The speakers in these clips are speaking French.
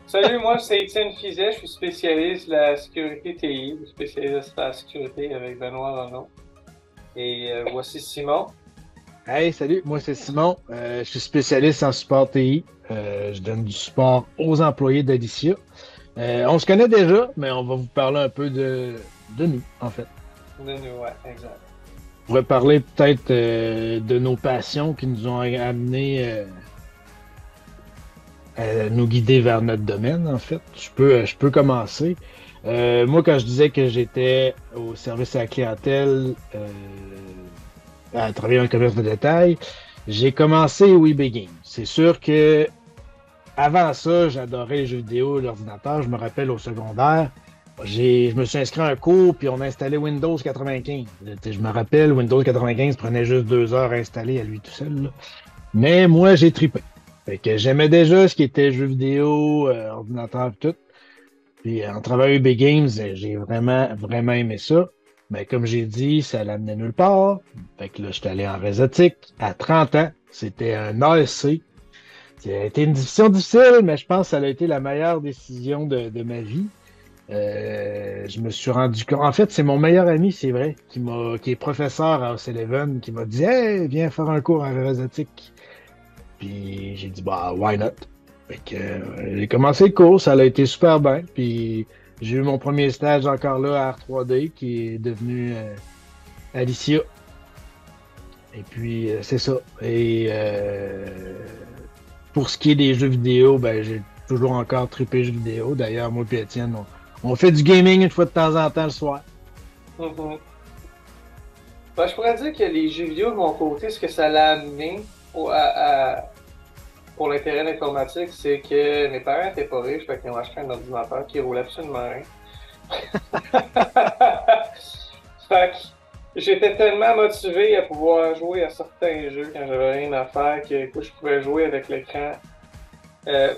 Salut, moi c'est Étienne Fizet, je suis spécialiste de la sécurité TI, spécialiste de la sécurité avec Benoît Renaud. Et voici Simon. Hey, salut, moi c'est Simon. Je suis spécialiste en support TI. Je donne du support aux employés d'Alicia. On se connaît déjà, mais on va vous parler un peu de nous, en fait. De nous, ouais, exact. On va parler peut-être de nos passions qui nous ont amenés à nous guider vers notre domaine, en fait. Je peux commencer. Moi, quand je disais que j'étais au service à la clientèle, à travailler dans le commerce de détail, j'ai commencé au eBay Games. C'est sûr que avant ça, j'adorais les jeux vidéo, l'ordinateur. Je me rappelle au secondaire, je me suis inscrit à un cours puis on a installé Windows 95. Je me rappelle, Windows 95 prenait juste 2 heures à installer à lui tout seul, là. Mais moi, j'ai tripé. Fait que j'aimais déjà ce qui était jeux vidéo, ordinateur, tout. Puis en travaillant à eBay Games, j'ai vraiment, vraiment aimé ça. Mais comme j'ai dit, ça l'amenait nulle part. Fait que là, j'étais allé en réseautique à 30 ans. C'était un ASC. Ça a été une décision difficile, mais je pense que ça a été la meilleure décision de ma vie. Je me suis rendu compte. En fait, c'est mon meilleur ami, c'est vrai, qui est professeur à O'Sullivan, qui m'a dit Hey, viens faire un cours en réseautique. Puis j'ai dit bah why not? Fait que j'ai commencé le cours, ça a été super bien. Puis j'ai eu mon premier stage encore là à R3D qui est devenu Alicia. Et puis c'est ça. Et pour ce qui est des jeux vidéo, ben j'ai toujours encore trippé jeux vidéo. D'ailleurs, moi et Étienne, on fait du gaming une fois de temps en temps le soir. Mhm. Ben, je pourrais dire que les jeux vidéo de mon côté, ce que ça l'a amené pour l'intérêt de l'informatique, c'est que mes parents étaient pas riches, fait qu'ils ont acheté un ordinateur qui roulait absolument rien. Fait que j'étais tellement motivé à pouvoir jouer à certains jeux quand j'avais rien à faire que écoute, je pouvais jouer avec l'écran.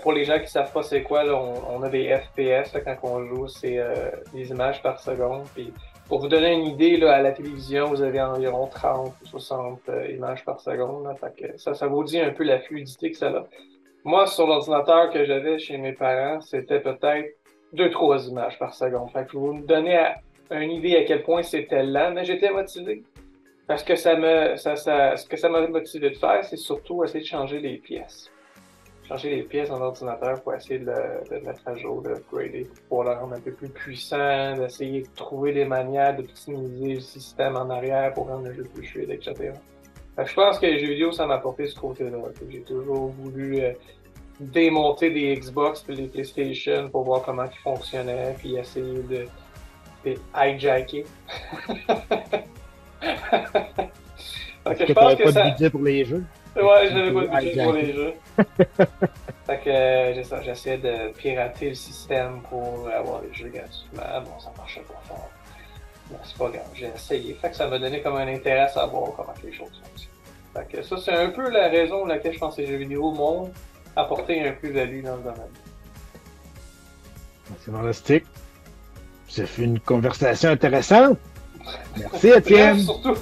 Pour les gens qui savent pas c'est quoi, là, on a des FPS là, quand on joue, c'est des images par seconde. Puis pour vous donner une idée, là, à la télévision, vous avez environ 30 ou 60 images par seconde. Là, fait que ça vous dit un peu la fluidité que ça a. Moi, sur l'ordinateur que j'avais chez mes parents, c'était peut-être 2-3 images par seconde. Fait que vous me donnez une idée à quel point c'était lent, mais j'étais motivé. Parce que ce que ça m'a motivé de faire, c'est surtout essayer de changer les pièces. Changer les pièces dans l'ordinateur pour essayer de le mettre à jour, de l'upgrader, pour le rendre un peu plus puissant, d'essayer de trouver des manières d'optimiser le système en arrière pour rendre le jeu plus fluide, etc. Fait que je pense que les jeux vidéo, ça m'a apporté ce côté-là. J'ai toujours voulu démonter des Xbox et des PlayStation pour voir comment ils fonctionnaient, puis essayer de hijacker. Fait que Est-ce je que tu pense n'avais que pas de ça. budget pour les jeux? Fait que Ouais, tu j'avais pas peux de budget pour les hijacker. jeux. Fait que j'essaie de pirater le système pour avoir les jeux gratuitement. Bon, ça marchait pas fort. Bon, c'est pas grave, j'ai essayé. Fait que ça m'a donné comme un intérêt à savoir comment les choses fonctionnent. Fait que ça, c'est un peu la raison pour laquelle je pense que les jeux vidéo m'ont apporté un plus-value dans le domaine. C'est fantastique. Ça fait une conversation intéressante. Merci, Bref, Étienne. surtout.